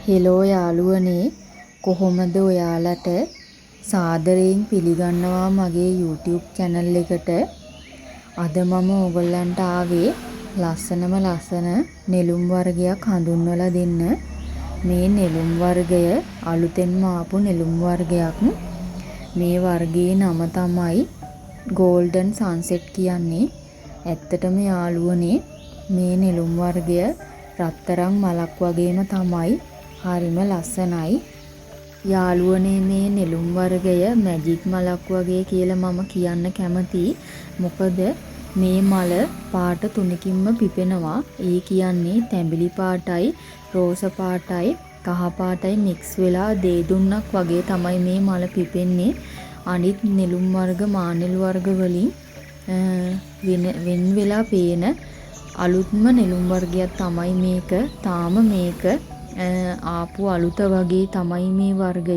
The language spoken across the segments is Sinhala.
හෙලෝ යාළුවනේ කොහොමද ඔයාලට සාදරයෙන් පිළිගන්නවා මගේ YouTube channel එකට. අද මම ඔයගොල්ලන්ට ආවේ ලස්සනම ලස්සන නෙළුම් වර්ගයක් හඳුන්වලා දෙන්න. මේ නෙළුම් වර්ගය අලුතෙන්ම ආපු නෙළුම් වර්ගයක්. මේ වර්ගයේ නම තමයි Golden Sunset කියන්නේ. ඇත්තටම යාළුවනේ මේ නෙළුම් වර්ගය රත්තරන් මලක් වගේම තමයි. හරිම ලස්සනයි. යාළුවනේ මේ නෙළුම් වර්ගය මැජික් මලක් වගේ කියලා මම කියන්න කැමතියි. මොකද මේ මල පාට තුනකින්ම පිපෙනවා. ඒ කියන්නේ තැඹිලි පාටයි, රෝස පාටයි, කහ පාටයි මික්ස් වෙලා දේදුන්නක් වගේ තමයි මේ මල පිපෙන්නේ. අනිත් නෙළුම් වර්ග මානෙල් වර්ග වලින් වෙන වෙලා පේන අලුත්ම නෙළුම් වර්ගයක් තමයි මේක. තාම මේක ආපු අලුත වගේ තමයි මේ වර්ගය.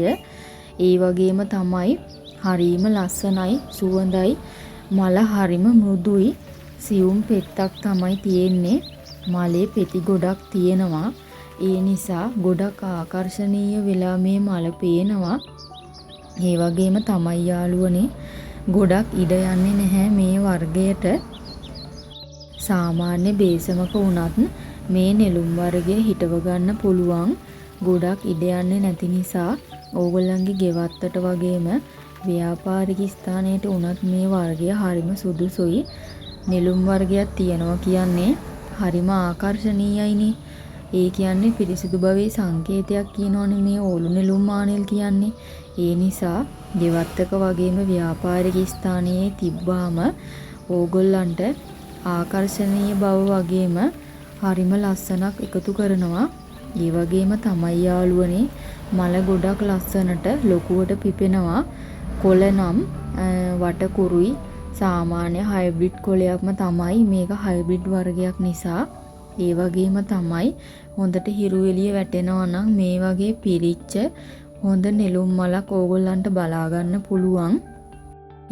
ඒ වගේම තමයි හරිම ලස්සනයි, සුවඳයි, මල හරිම මෘදුයි, සියුම් පෙත්තක් තමයි තියෙන්නේ. මලේ පෙති ගොඩක් තියෙනවා. ඒ නිසා ගොඩක් ආකර්ශනීය වෙලා මේ මල පේනවා. ඒ වගේම තමයි යාළුවනේ ගොඩක් ඉඩ යන්නේ නැහැ මේ වර්ගයට. සාමාන්‍ය බේසමක වුණත් මේ නෙළුම් වර්ගය හිටව ගන්න පුළුවන්. ගොඩක් ඉඩ යන්නේ නැති නිසා ඕගොල්ලන්ගේ ගෙවත්තට වගේම ව්‍යාපාරික ස්ථානයට උනත් මේ වර්ගය හරිම සුදුසුයි. නෙළුම් වර්ගයක් තියනවා කියන්නේ හරිම ආකර්ශනීයයිනේ. ඒ කියන්නේ පිරිසිදු භවයේ සංකේතයක් කියනෝනේ මේ ඕලු නෙළුම් මානෙල් කියන්නේ. ඒ නිසා ගෙවත්තක වගේම ව්‍යාපාරික ස්ථානයේ තිබ්බාම ඕගොල්ලන්ට ආකර්ශනීය බව වගේම හරිම ලස්සනක් එකතු කරනවා. ඒ වගේම තමයි යාළුවනේ මල ගොඩක් ලස්සනට ලොකුවට පිපෙනවා. කොළ නම් වටකුරුයි, සාමාන්‍ය හයිබ්‍රිඩ් කොළයක්ම තමයි. මේක හයිබ්‍රිඩ් වර්ගයක් නිසා. ඒ වගේම තමයි හොඳට හිරු එළිය වැටෙනවා නම් මේ වගේ පිරිච්ච හොඳ නෙළුම් මලක් ඕගොල්ලන්ට බලා ගන්න පුළුවන්.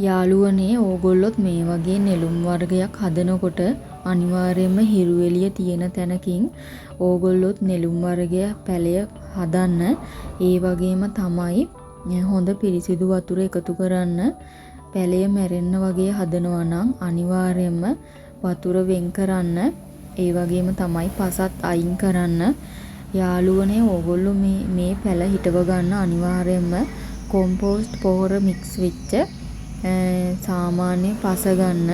යාළුවනේ ඕගොල්ලොත් මේ වගේ නෙළුම් වර්ගයක් හදනකොට අනිවාර්යයෙන්ම හිරු එළිය තියෙන තැනකින් ඕගොල්ලොත් නෙළුම් වර්ගය පැලය හදන්න. ඒ වගේම තමයි හොඳ පිරිසිදු වතුර එකතු කරන්න. පැලය මැරෙන්න වගේ හදනවා නම් අනිවාර්යයෙන්ම වතුර වෙන් කරන්න. ඒ වගේම තමයි පසත් අයින් කරන්න. යාළුවනේ ඕගොල්ලෝ මේ පැල හිටව ගන්න අනිවාර්යයෙන්ම කොම්පෝස්ට් පොහොර මික්ස් වෙච්ච සාමාන්‍ය පස ගන්න.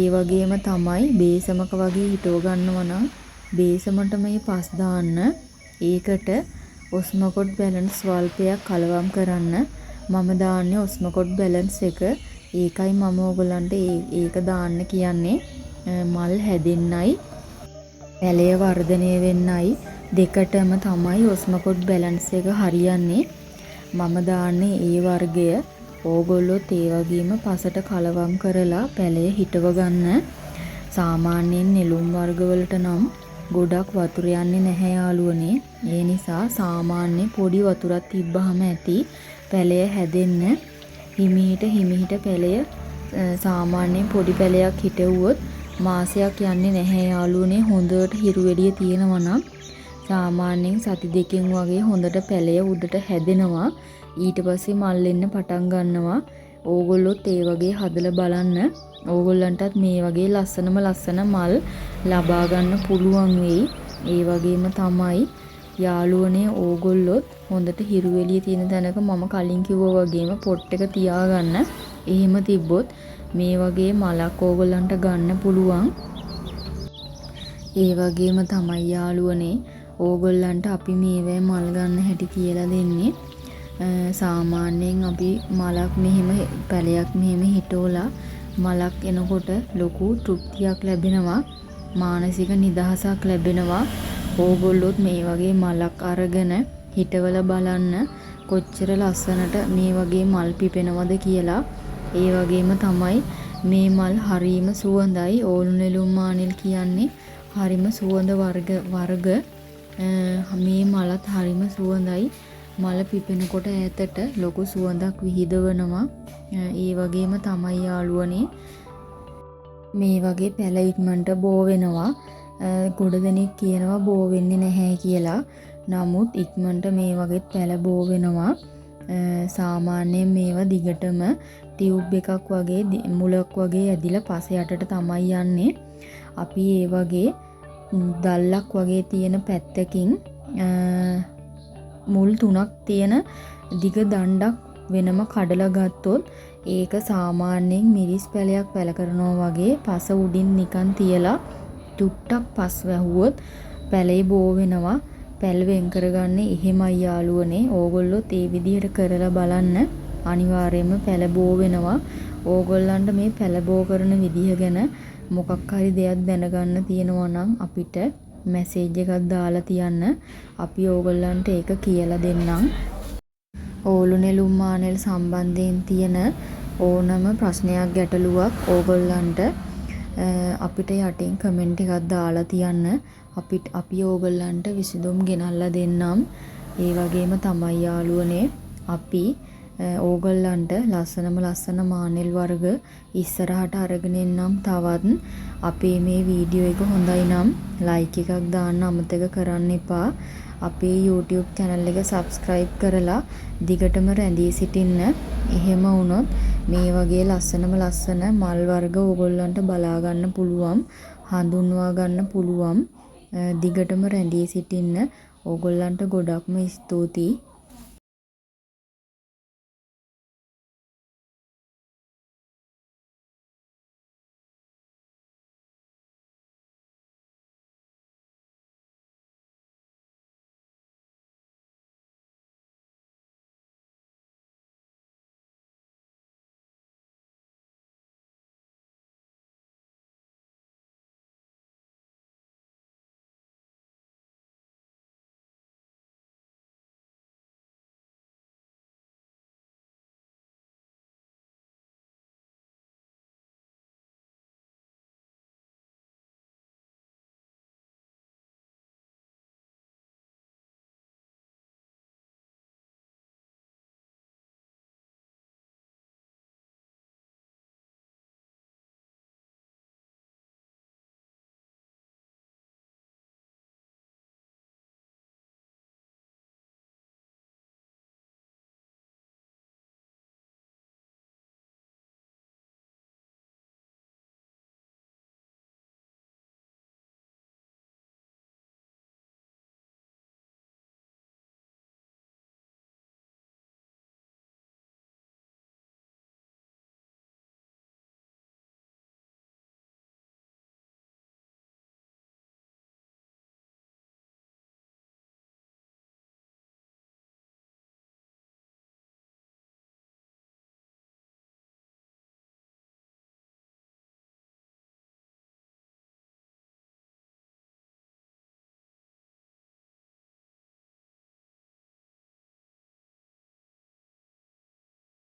ඒ වගේම තමයි බේසමක වගේ හිටව ගන්නවා නම් බේසමට මේ පස් දාන්න. ඒකට ඔස්මොකොට් බැලන්ස් ස්වල්පයක් කලවම් කරන්න. මම දාන්නේ ඔස්මොකොට් බැලන්ස් එක. ඒකයි මම ඕගොල්ලන්ට ඒක දාන්න කියන්නේ. මල් හැදෙන්නයි, පැලය වර්ධනය වෙන්නයි දෙකටම තමයි ඔස්මොකොට් බැලන්ස් එක හරියන්නේ. මම දාන්නේ ඒ වර්ගය. ඕගොල්ලොත් ඒ වගේම පසට කලවම් කරලා පැලය හිටව ගන්න. සාමාන්‍යයෙන් නෙළුම් වර්ගවලට නම් ගොඩක් වතුර යන්නේ නැහැ යාළුවනේ. ඒ නිසා සාමාන්‍ය පොඩි වතුරක් තිබ්බහම ඇති පැලය හැදෙන්න. හිමිහිට පැලය සාමාන්‍යයෙන් පොඩි පැලයක් හිටවුවොත් මාසයක් යන්නේ නැහැ යාළුවනේ. හොඳට හිරු එළිය තියෙනවා නම් සාමාන්‍යයෙන් සති දෙකකින් වගේ හොඳට පැලය උඩට හැදෙනවා. ඊට පස්සේ මල් එන්න පටන් ගන්නවා. ඕගොල්ලොත් ඒ වගේ හදලා බලන්න. ඕගොල්ලන්ටත් මේ වගේ ලස්සන මල් ලබා ගන්න පුළුවන් වෙයි. ඒ වගේම තමයි යාළුවනේ ඕගොල්ලොත් හොඳට හිරු එළිය තියෙන තැනක මම කලින් කිව්වා වගේම පොට් එක තියාගන්න. එහෙම තිබ්බොත් මේ වගේ මලක් ඕගොල්ලන්ට ගන්න පුළුවන්. ඒ වගේම තමයි යාළුවනේ ඕගොල්ලන්ට අපි මේවැ මල් ගන්න හැටි කියලා දෙන්නේ. සාමාන්‍යයෙන් අපි මලක් මෙහෙම පැලයක් මෙහෙම හිටවලා මලක් එනකොට ලොකු තෘප්තියක් ලැබෙනවා. මානසික නිදහසක් ලැබෙනවා. ඕගොල්ලොත් මේ වගේ මලක් අරගෙන හිටවල බලන්න කොච්චර ලස්සනට මේ වගේ මල් පිපෙනවද කියලා. ඒ වගේම තමයි මේ මල් හරීම සුවඳයි. ඕලු නෙළුම් මානෙල් කියන්නේ හරිම සුවඳ වර්ග. මේ මලත් හරිම සුවඳයි. මල පිපෙනකොට ඈතට ලොකු සුවඳක් විහිදවනවා. ඒ වගේම තමයි යාළුවනේ මේ වගේ පැල ඉක්මනට බෝ වෙනවා. ගොඩ දෙනෙක් කියනවා බෝ වෙන්නේ නැහැ කියලා. නමුත් ඉක්මනට මේ වගේත් පැලබෝ වෙනවා. සාමාන්‍යයෙන් මේවා දිගටම ටියුබ් එකක් වගේ මුලක් වගේ ඇදිලා පස යටට තමයි යන්නේ. අපි ඒ වගේ දල්ලක් වගේ තියෙන පැත්තකින් මුල් 3ක් තියෙන දිග දණ්ඩක් වෙනම කඩලා ගත්තොත් ඒක සාමාන්‍යයෙන් මිරිස් පැලයක් පැල කරනවා වගේ පස උඩින් නිකන් තියලා චුට්ටක් පස් වැහුවොත් පැලේ බෝ වෙනවා. පැල් වෙන් කරගන්නේ එහෙමයි යාළුවනේ. ඕගොල්ලොත් ඒ විදිහට කරලා බලන්න. අනිවාර්යයෙන්ම පැල බෝ වෙනවා. ඕගොල්ලන්ට මේ පැල බෝ කරන විදිහ ගැන මොකක් හරි දෙයක් දැනගන්න තියෙනවා නම් අපිට මැසේජ් එකක් දාලා තියන්න. අපි ඕගොල්ලන්ට ඒක කියලා දෙන්නම්. ඕලු නෙළුම් මානෙල් සම්බන්ධයෙන් තියෙන ඕනම ප්‍රශ්නයක් ගැටලුවක් ඕගොල්ලන්ට අපිට යටින් කමෙන්ට් එකක් දාලා තියන්න. අපි ඕගොල්ලන්ට විසඳුම් ගෙනල්ලා දෙන්නම්. ඒ වගේම තමයි යාළුවනේ අපි ඕගොල්ලන්ට ලස්සන මානෙල් වර්ග ඉස්සරහට අරගෙන එන්නම්. තවත් අපේ මේ වීඩියෝ එක හොඳයි නම් ලයික් එකක් දාන්න අමතක කරන්න එපා. අපේ YouTube channel එක subscribe කරලා දිගටම රැඳී සිටින්න. එහෙම වුණොත් මේ වගේ ලස්සන මල් වර්ග ඕගොල්ලන්ට බලා ගන්න පුළුවන්, හඳුන්වා ගන්න පුළුවන්. දිගටම රැඳී සිටින්න. ඕගොල්ලන්ට ගොඩක්ම ස්තුතියි.